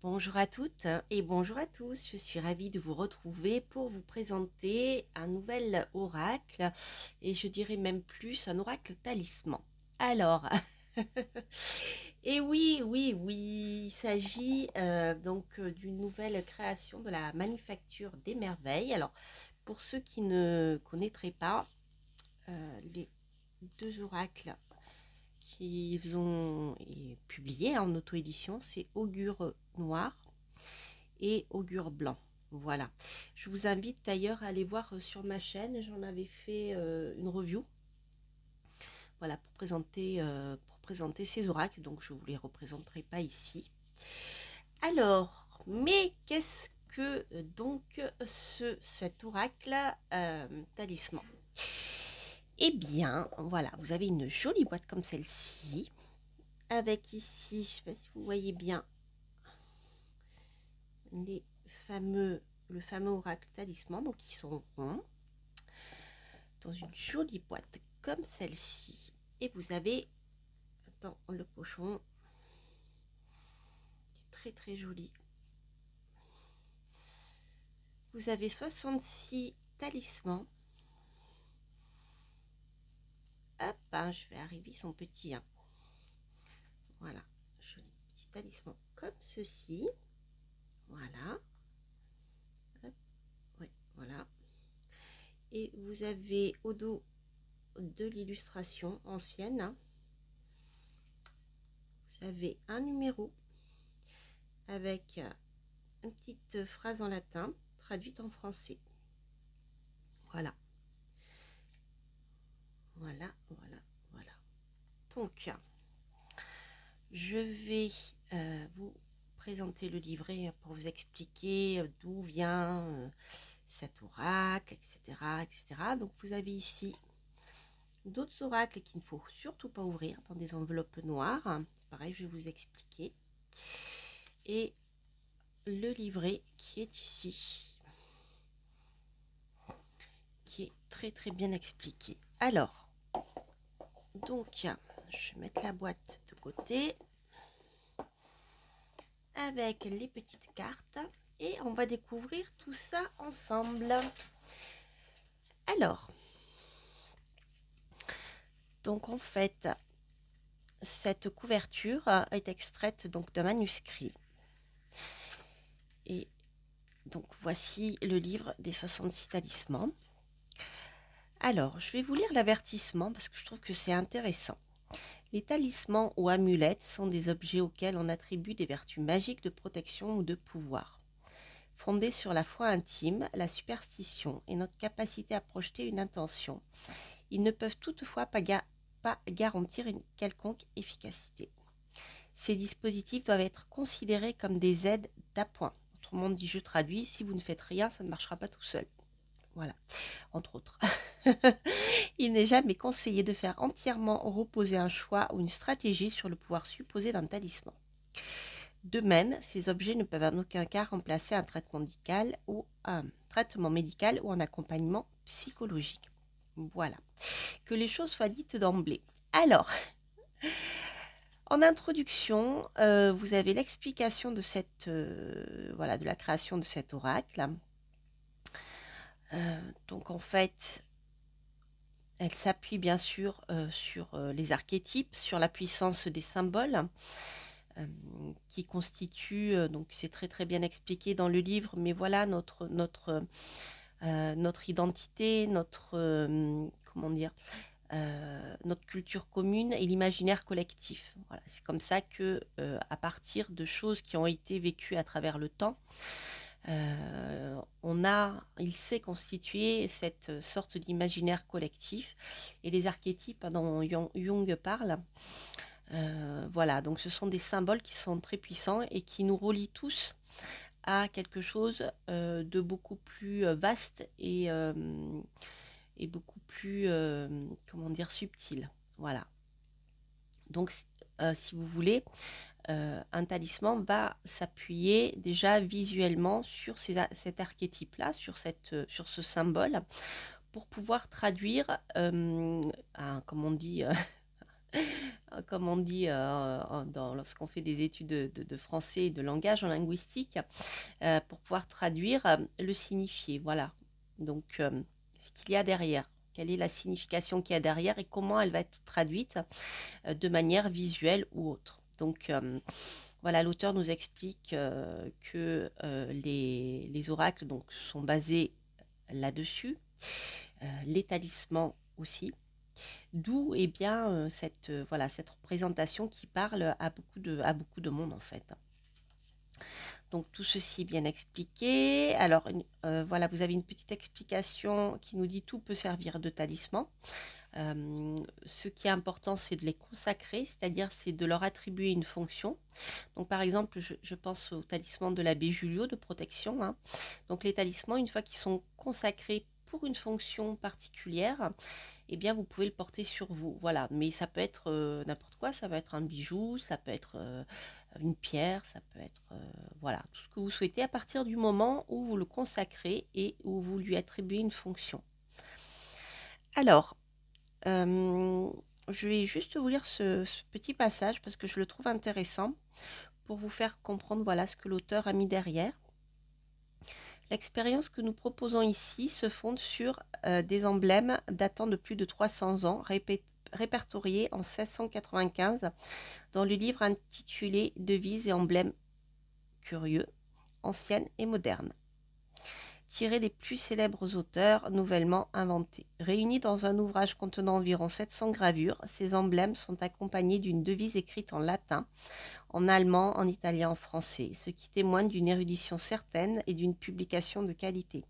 Bonjour à toutes et bonjour à tous. Je suis ravie de vous retrouver pour vous présenter un nouvel oracle et je dirais même plus un oracle talisman. Alors, et oui, oui, oui, il s'agit d'une nouvelle création de la Manufacture des Merveilles. Alors, pour ceux qui ne connaîtraient pas, les deux oracles qu'ils ont publiés en auto-édition, c'est Augure Noir et Augure Blanc. Voilà. Je vous invite d'ailleurs à aller voir sur ma chaîne. J'en avais fait une review. Voilà, pour présenter ces oracles. Donc, je ne vous les représenterai pas ici. Alors, mais qu'est-ce que cet oracle talisman? Eh bien, voilà, vous avez une jolie boîte comme celle-ci. Avec ici, je ne sais pas si vous voyez bien, le fameux oracle talisman, donc ils sont ronds, dans une jolie boîte comme celle-ci. Et vous avez, dans le pochon, qui est très très joli. Vous avez 66 talismans. Hop, hein, je vais arriver, ils sont petits. Hein. Voilà, joli petit talisman comme ceci. Voilà. Hop, ouais, voilà. Et vous avez au dos de l'illustration ancienne. Hein. Vous avez un numéro avec une petite phrase en latin traduite en français. Voilà. Voilà, voilà, voilà. Donc, je vais vous présenter le livret pour vous expliquer d'où vient cet oracle, etc., etc. Donc, vous avez ici d'autres oracles qu'il ne faut surtout pas ouvrir dans des enveloppes noires. C'est pareil, je vais vous expliquer. Et le livret qui est ici, qui est très très bien expliqué. Alors, donc, je vais mettre la boîte de côté avec les petites cartes et on va découvrir tout ça ensemble. Alors, donc en fait, cette couverture est extraite donc d'un manuscrit. Et donc voici le livre des 66 talismans. Alors, je vais vous lire l'avertissement parce que je trouve que c'est intéressant. Les talismans ou amulettes sont des objets auxquels on attribue des vertus magiques de protection ou de pouvoir. Fondés sur la foi intime, la superstition et notre capacité à projeter une intention, ils ne peuvent toutefois pas garantir une quelconque efficacité. Ces dispositifs doivent être considérés comme des aides d'appoint. Autrement dit, je traduis, si vous ne faites rien, ça ne marchera pas tout seul. Voilà, entre autres. Il n'est jamais conseillé de faire entièrement reposer un choix ou une stratégie sur le pouvoir supposé d'un talisman. De même, ces objets ne peuvent en aucun cas remplacer un traitement médical ou un accompagnement psychologique. Voilà, que les choses soient dites d'emblée. Alors, en introduction, vous avez l'explication de de la création de cet oracle. Donc en fait, elle s'appuie bien sûr sur les archétypes, sur la puissance des symboles qui constituent, donc c'est très très bien expliqué dans le livre, mais voilà notre identité, comment dire, notre culture commune et l'imaginaire collectif. Voilà, c'est comme ça que, à partir de choses qui ont été vécues à travers le temps, il s'est constitué cette sorte d'imaginaire collectif et les archétypes dont Jung parle. Voilà, donc ce sont des symboles qui sont très puissants et qui nous relient tous à quelque chose de beaucoup plus vaste et beaucoup plus, comment dire, subtil. Voilà. Donc, si vous voulez, un talisman va s'appuyer déjà visuellement sur cet archétype-là, sur ce symbole, pour pouvoir traduire, comme on dit, comme on dit lorsqu'on fait des études de français et de langage en linguistique, pour pouvoir traduire le signifié. Voilà. Donc, ce qu'il y a derrière. Quelle est la signification qu'il y a derrière et comment elle va être traduite de manière visuelle ou autre. Donc, voilà, l'auteur nous explique que les oracles donc, sont basés là-dessus, les talismans aussi. D'où eh bien, voilà, cette représentation qui parle à beaucoup de monde en fait. Donc tout ceci est bien expliqué. Alors voilà, vous avez une petite explication qui nous dit tout peut servir de talisman. Ce qui est important, c'est de les consacrer, c'est-à-dire c'est de leur attribuer une fonction. Donc par exemple, je pense au talisman de l'abbé Julio de protection, hein. Donc les talismans, une fois qu'ils sont consacrés pour une fonction particulière, eh bien vous pouvez le porter sur vous. Voilà, mais ça peut être n'importe quoi, ça peut être un bijou, ça peut être une pierre, ça peut être voilà, tout ce que vous souhaitez à partir du moment où vous le consacrez et où vous lui attribuez une fonction. Alors, je vais juste vous lire ce petit passage parce que je le trouve intéressant pour vous faire comprendre voilà, ce que l'auteur a mis derrière. L'expérience que nous proposons ici se fonde sur des emblèmes datant de plus de 300 ans, répertoriés en 1695 dans le livre intitulé Devises et emblèmes curieux, anciennes et modernes, tirés des plus célèbres auteurs nouvellement inventés. Réunis dans un ouvrage contenant environ 700 gravures, ces emblèmes sont accompagnés d'une devise écrite en latin, en allemand, en italien, en français, ce qui témoigne d'une érudition certaine et d'une publication de qualité.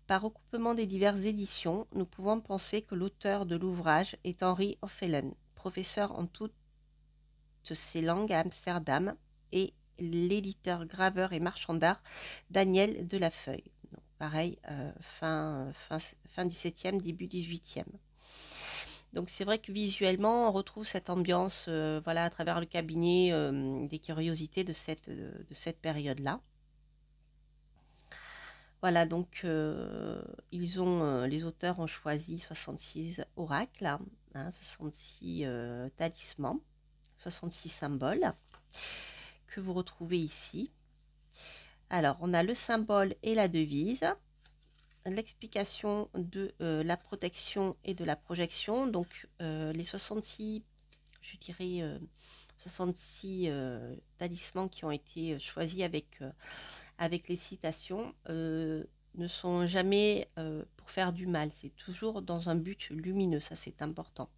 Par recoupement des diverses éditions, nous pouvons penser que l'auteur de l'ouvrage est Henri Hoffelen, professeur en toutes ces langues à Amsterdam, et l'éditeur, graveur et marchand d'art Daniel Delafeuille. Donc, pareil, fin 17e, début 18e. Donc c'est vrai que visuellement, on retrouve cette ambiance voilà, à travers le cabinet des curiosités de cette période-là. Voilà, donc les auteurs ont choisi 66 oracles, hein, 66 talismans, 66 symboles que vous retrouvez ici. Alors, on a le symbole et la devise, l'explication de la protection et de la projection. Donc, les 66, je dirais, 66 talismans qui ont été choisis avec les citations ne sont jamais pour faire du mal. C'est toujours dans un but lumineux. Ça, c'est important.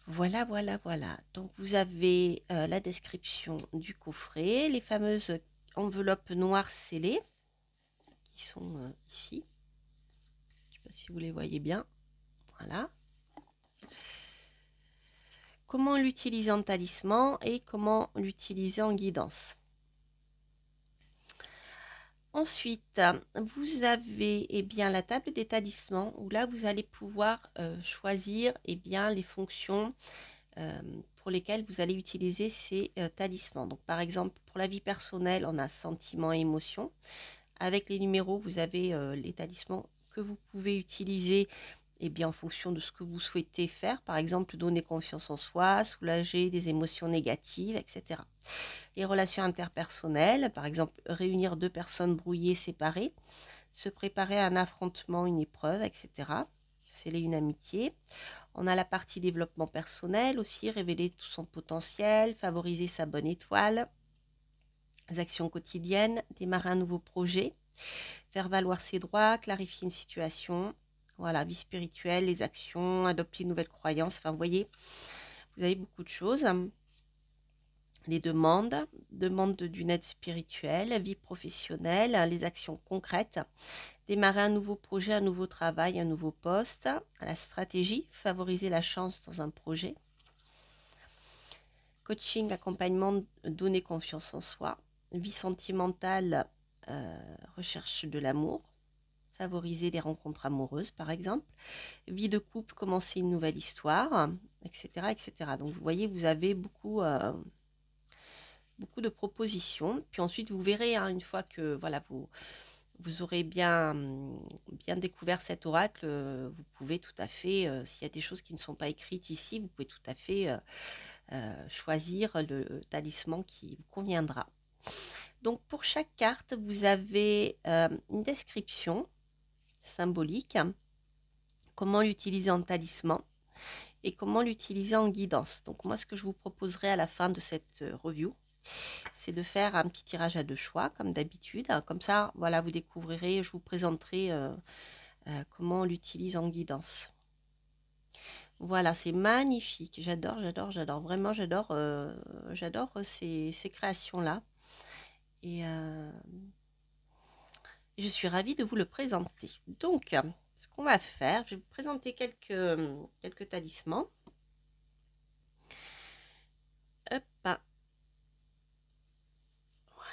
Voilà, voilà, voilà. Donc, vous avez la description du coffret, les fameuses enveloppes noires scellées qui sont ici. Je ne sais pas si vous les voyez bien. Voilà. Comment l'utiliser en talisman et comment l'utiliser en guidance. Ensuite, vous avez eh bien, la table des talismans où là, vous allez pouvoir choisir eh bien, les fonctions pour lesquelles vous allez utiliser ces talismans. Donc, par exemple, pour la vie personnelle, on a sentiments et émotions. Avec les numéros, vous avez les talismans que vous pouvez utiliser eh bien, en fonction de ce que vous souhaitez faire. Par exemple, donner confiance en soi, soulager des émotions négatives, etc. Les relations interpersonnelles, par exemple, réunir deux personnes brouillées, séparées, se préparer à un affrontement, une épreuve, etc. Sceller une amitié. On a la partie développement personnel aussi, révéler tout son potentiel, favoriser sa bonne étoile. Les actions quotidiennes, démarrer un nouveau projet, faire valoir ses droits, clarifier une situation. Voilà, vie spirituelle, les actions, adopter une nouvelle croyance. Enfin, vous voyez, vous avez beaucoup de choses. Les demandes d'une aide spirituelle, vie professionnelle, les actions concrètes, démarrer un nouveau projet, un nouveau travail, un nouveau poste, la stratégie, favoriser la chance dans un projet, coaching, accompagnement, donner confiance en soi, vie sentimentale, recherche de l'amour, favoriser les rencontres amoureuses par exemple, vie de couple, commencer une nouvelle histoire, etc. etc. Donc vous voyez, vous avez beaucoup de propositions. Puis ensuite, vous verrez, hein, une fois que voilà, vous aurez bien, bien découvert cet oracle, vous pouvez tout à fait, s'il y a des choses qui ne sont pas écrites ici, vous pouvez tout à fait choisir le talisman qui vous conviendra. Donc pour chaque carte, vous avez une description symbolique, comment l'utiliser en talisman et comment l'utiliser en guidance. Donc moi, ce que je vous proposerai à la fin de cette review, c'est de faire un petit tirage à 2 choix, comme d'habitude. Comme ça, voilà, vous découvrirez, je vous présenterai comment on l'utilise en guidance. Voilà, c'est magnifique. J'adore, j'adore, j'adore. Vraiment, j'adore ces créations-là. Et je suis ravie de vous le présenter. Donc, ce qu'on va faire, je vais vous présenter quelques talismans. Hop.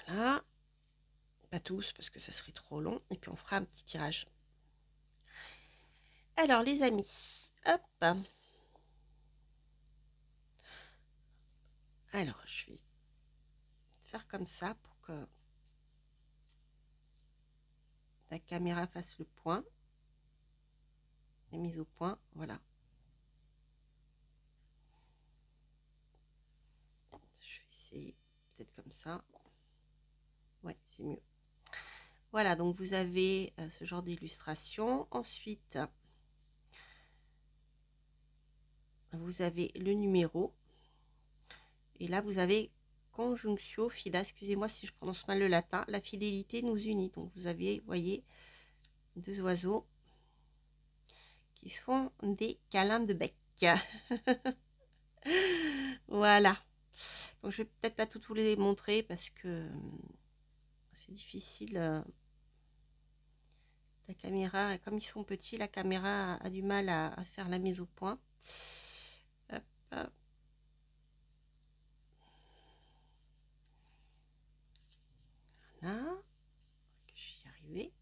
Voilà. Pas tous, parce que ça serait trop long. Et puis, on fera un petit tirage. Alors, les amis, hop. Alors, je vais faire comme ça pour que la caméra fasse le point. La mise au point, voilà. Je vais essayer peut-être comme ça. Ouais, c'est mieux. Voilà, donc vous avez ce genre d'illustration. Ensuite, vous avez le numéro. Et là, vous avez conjunctio fida. Excusez-moi si je prononce mal le latin. La fidélité nous unit. Donc, vous avez, vous voyez, 2 oiseaux qui font des câlins de bec. Voilà. Donc, je vais peut-être pas tout les montrer parce que c'est difficile. La caméra, comme ils sont petits, la caméra a du mal à faire la mise au point. Hop, hop. Voilà. Je suis arrivée.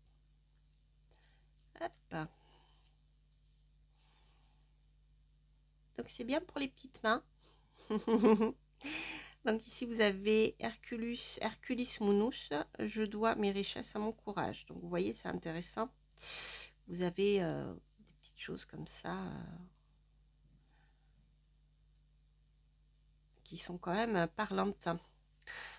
Hop. Donc c'est bien pour les petites mains. Donc ici vous avez Herculis Munus, je dois mes richesses à mon courage. Donc vous voyez, c'est intéressant. Vous avez des petites choses comme ça qui sont quand même parlantes,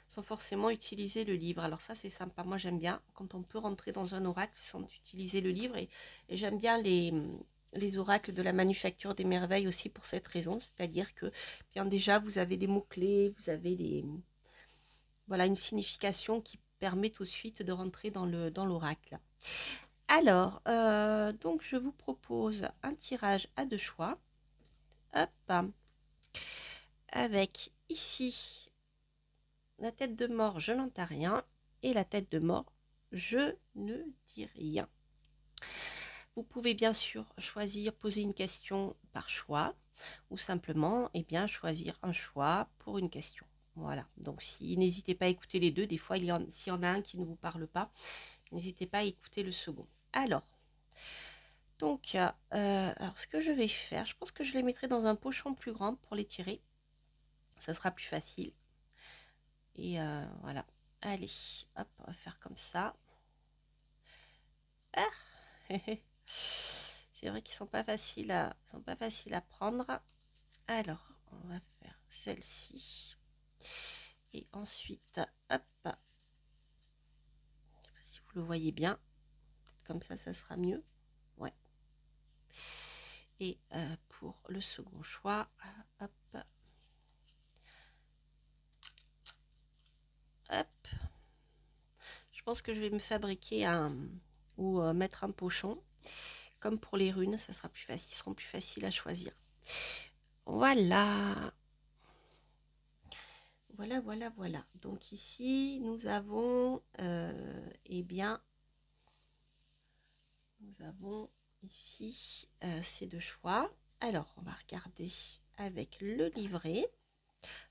sans forcément utiliser le livre. Alors ça c'est sympa, moi j'aime bien quand on peut rentrer dans un oracle sans utiliser le livre, et j'aime bien les oracles de la Manufacture des Merveilles aussi pour cette raison, c'est-à-dire que bien déjà vous avez des mots-clés, vous avez voilà, une signification qui permet tout de suite de rentrer dans l'oracle. Alors, donc je vous propose un tirage à 2 choix. Hop, avec ici la tête de mort, je n'entends rien, et la tête de mort, je ne dis rien. Vous pouvez bien sûr choisir, poser une question par choix, ou simplement bien, choisir un choix pour une question. Voilà, donc n'hésitez pas à écouter les deux. Des fois, s'il y en a un qui ne vous parle pas, n'hésitez pas à écouter le second. Alors, donc, alors ce que je vais faire, je pense que je les mettrai dans un pochon plus grand pour les tirer. Ça sera plus facile. Et voilà. Allez, hop, on va faire comme ça. Ah c'est vrai qu'ils sont pas faciles à prendre. Alors, on va faire celle-ci. Et ensuite, hop. Je ne sais pas si vous le voyez bien. Comme ça sera mieux. Ouais. Et pour le second choix, hop. Hop. Je pense que je vais me fabriquer ou mettre un pochon. Comme pour les runes, ça sera plus facile, seront plus faciles à choisir. Voilà. Voilà. Donc ici, nous avons, bien, nous avons ici ces 2 choix. Alors, on va regarder avec le livret.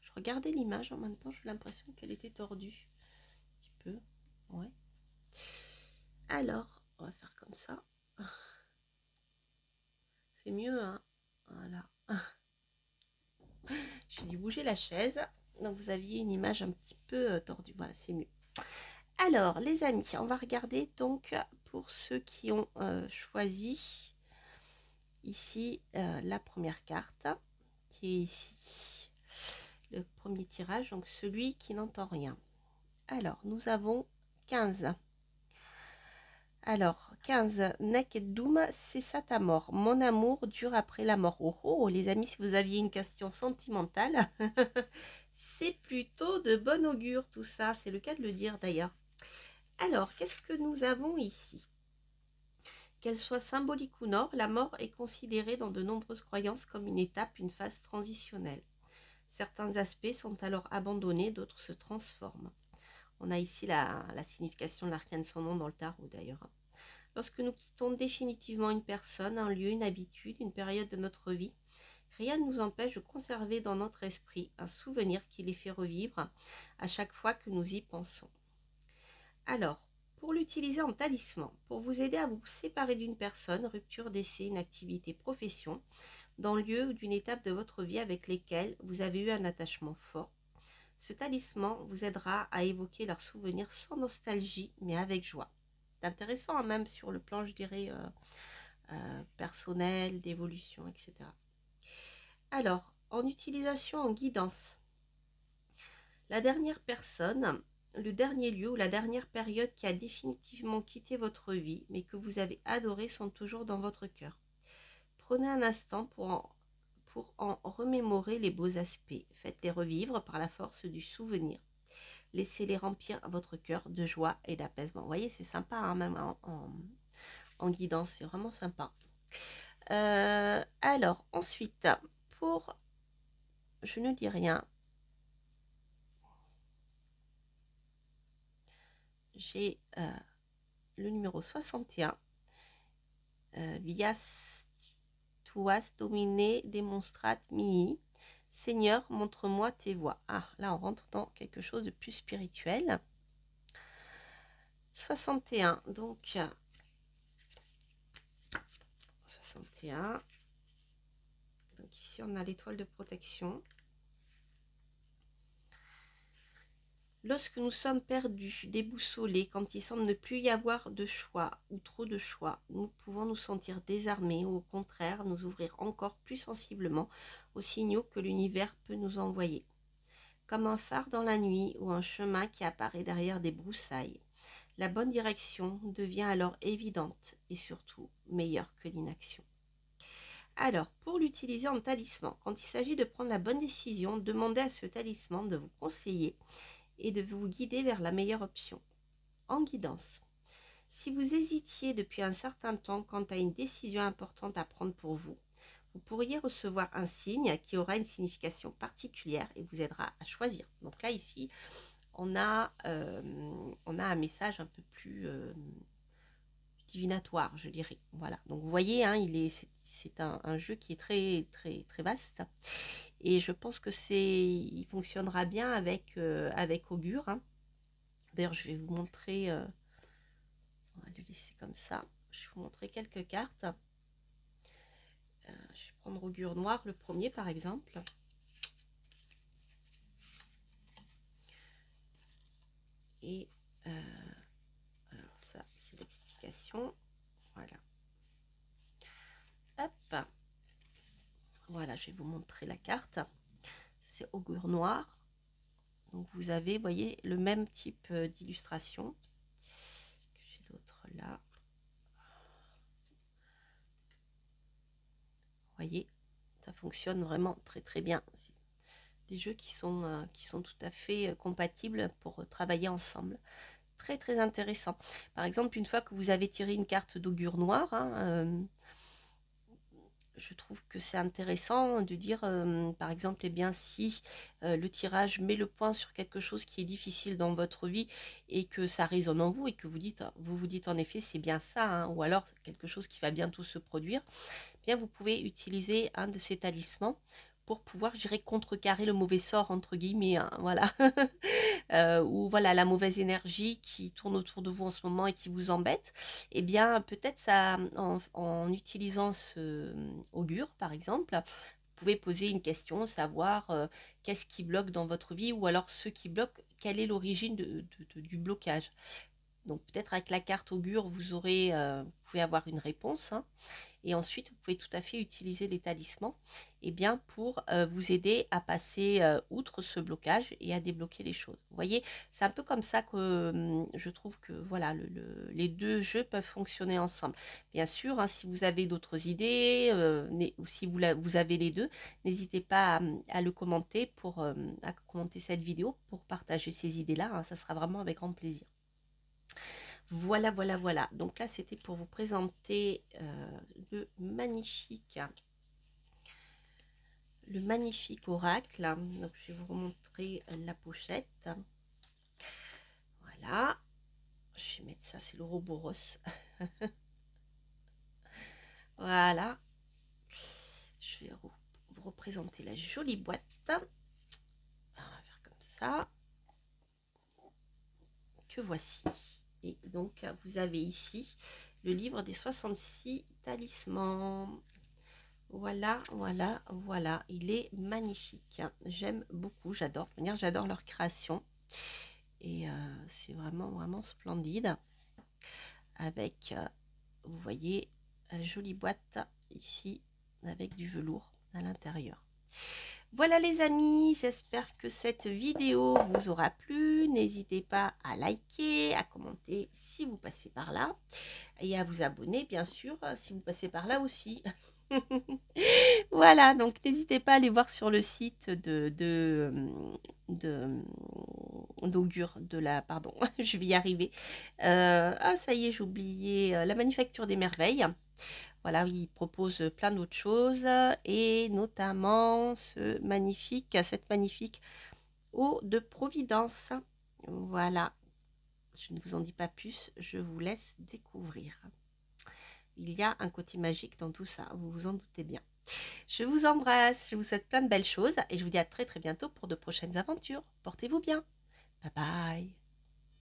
Je regardais l'image en même temps, j'ai l'impression qu'elle était tordue. Un petit peu, ouais. Alors, on va faire comme ça. C'est mieux, hein. Voilà. J'ai dû bouger la chaise. Donc, vous aviez une image un petit peu tordue. Voilà, c'est mieux. Alors, les amis, on va regarder donc pour ceux qui ont choisi ici la première carte qui est ici. Le premier tirage, donc celui qui n'entend rien. Alors, nous avons 15. Alors, 15, Naked Doom, c'est ça ta mort. Mon amour dure après la mort. Oh oh, les amis, si vous aviez une question sentimentale, c'est plutôt de bon augure tout ça, c'est le cas de le dire d'ailleurs. Alors, qu'est-ce que nous avons ici? Qu'elle soit symbolique ou non, la mort est considérée dans de nombreuses croyances comme une étape, une phase transitionnelle. Certains aspects sont alors abandonnés, d'autres se transforment. On a ici la signification de l'arcane son nom dans le tarot d'ailleurs. Lorsque nous quittons définitivement une personne, un lieu, une habitude, une période de notre vie, rien ne nous empêche de conserver dans notre esprit un souvenir qui les fait revivre à chaque fois que nous y pensons. Alors, pour l'utiliser en talisman, pour vous aider à vous séparer d'une personne, rupture, décès, une activité, profession, dans le lieu ou d'une étape de votre vie avec lesquelles vous avez eu un attachement fort, ce talisman vous aidera à évoquer leurs souvenirs sans nostalgie, mais avec joie. C'est intéressant, hein, même sur le plan, je dirais, personnel, d'évolution, etc. Alors, en utilisation en guidance, la dernière personne, le dernier lieu ou la dernière période qui a définitivement quitté votre vie, mais que vous avez adoré, sont toujours dans votre cœur. Prenez un instant pour en remémorer les beaux aspects. Faites-les revivre par la force du souvenir. Laissez-les remplir votre cœur de joie et d'apaisement. Vous voyez, c'est sympa, hein, même en guidance, c'est vraiment sympa. Alors, ensuite, pour je ne dis rien, j'ai le numéro 61, Vias tuas domine demonstrat mihi. Seigneur, montre-moi tes voies. Ah, là, on rentre dans quelque chose de plus spirituel. 61, donc 61. Donc ici, on a l'étoile de protection. Lorsque nous sommes perdus, déboussolés, quand il semble ne plus y avoir de choix ou trop de choix, nous pouvons nous sentir désarmés ou au contraire nous ouvrir encore plus sensiblement aux signaux que l'univers peut nous envoyer. Comme un phare dans la nuit ou un chemin qui apparaît derrière des broussailles, la bonne direction devient alors évidente et surtout meilleure que l'inaction. Alors, pour l'utiliser en talisman, quand il s'agit de prendre la bonne décision, demandez à ce talisman de vous conseiller et de vous guider vers la meilleure option. En guidance, si vous hésitiez depuis un certain temps quant à une décision importante à prendre pour vous, vous pourriez recevoir un signe qui aura une signification particulière et vous aidera à choisir. Donc là, ici, on a un message un peu plus divinatoire, je dirais. Voilà. Donc vous voyez, hein, c'est un jeu qui est très, très, très vaste. Et je pense que il fonctionnera bien avec Augure. Hein. D'ailleurs, je vais vous montrer, on va le laisser comme ça. Je vais vous montrer quelques cartes. Je vais prendre Augure Noir, le premier par exemple. Et alors ça, c'est l'explication. Voilà. Hop. Voilà, je vais vous montrer la carte. C'est Augure Noir. Donc vous avez, vous voyez, le même type d'illustration. J'ai d'autres là. Vous voyez, ça fonctionne vraiment très très bien. C'est des jeux qui sont tout à fait compatibles pour travailler ensemble. Très très intéressant. Par exemple, une fois que vous avez tiré une carte d'Augure Noir, hein, je trouve que c'est intéressant de dire, par exemple, eh bien, si le tirage met le point sur quelque chose qui est difficile dans votre vie et que ça résonne en vous et que vous vous dites en effet c'est bien ça, hein, ou alors quelque chose qui va bientôt se produire, eh bien vous pouvez utiliser un de ces talismans pour pouvoir, je dirais, contrecarrer le mauvais sort, entre guillemets, hein, voilà. Ou voilà, la mauvaise énergie qui tourne autour de vous en ce moment et qui vous embête, eh bien, peut-être ça, en utilisant ce augure, par exemple, vous pouvez poser une question, savoir qu'est-ce qui bloque dans votre vie, ou alors ce qui bloque, quelle est l'origine du blocage. Donc peut-être avec la carte augure, vous pouvez avoir une réponse, hein. Et ensuite, vous pouvez tout à fait utiliser les talismans bien, pour vous aider à passer outre ce blocage et à débloquer les choses. Vous voyez, c'est un peu comme ça que je trouve que voilà, les deux jeux peuvent fonctionner ensemble. Bien sûr, hein, si vous avez d'autres idées ou si vous avez les deux, n'hésitez pas à le commenter à commenter cette vidéo pour partager ces idées-là, hein, ça sera vraiment avec grand plaisir. Voilà, voilà, voilà. Donc là, c'était pour vous présenter le magnifique oracle. Donc, je vais vous remontrer la pochette. Voilà. Je vais mettre ça, c'est l'Ouroboros. Voilà. Je vais vous représenter la jolie boîte. On va faire comme ça. Que voici. Et donc, vous avez ici le livre des 66 talismans. Voilà, voilà, voilà. Il est magnifique. J'aime beaucoup, j'adore. De toute manière, j'adore leur création. Et c'est vraiment, vraiment splendide. Avec, vous voyez, une jolie boîte ici, avec du velours à l'intérieur. Voilà les amis, j'espère que cette vidéo vous aura plu. N'hésitez pas à liker, à commenter si vous passez par là. Et à vous abonner, bien sûr, si vous passez par là aussi. Voilà, donc n'hésitez pas à aller voir sur le site d'Augure, pardon, je vais y arriver. Ah, ça y est, j'ai oublié la Manufacture des Merveilles. Voilà, il propose plein d'autres choses et notamment cette magnifique eau de Providence. Voilà, je ne vous en dis pas plus, je vous laisse découvrir. Il y a un côté magique dans tout ça, vous vous en doutez bien. Je vous embrasse, je vous souhaite plein de belles choses et je vous dis à très très bientôt pour de prochaines aventures. Portez-vous bien. Bye bye.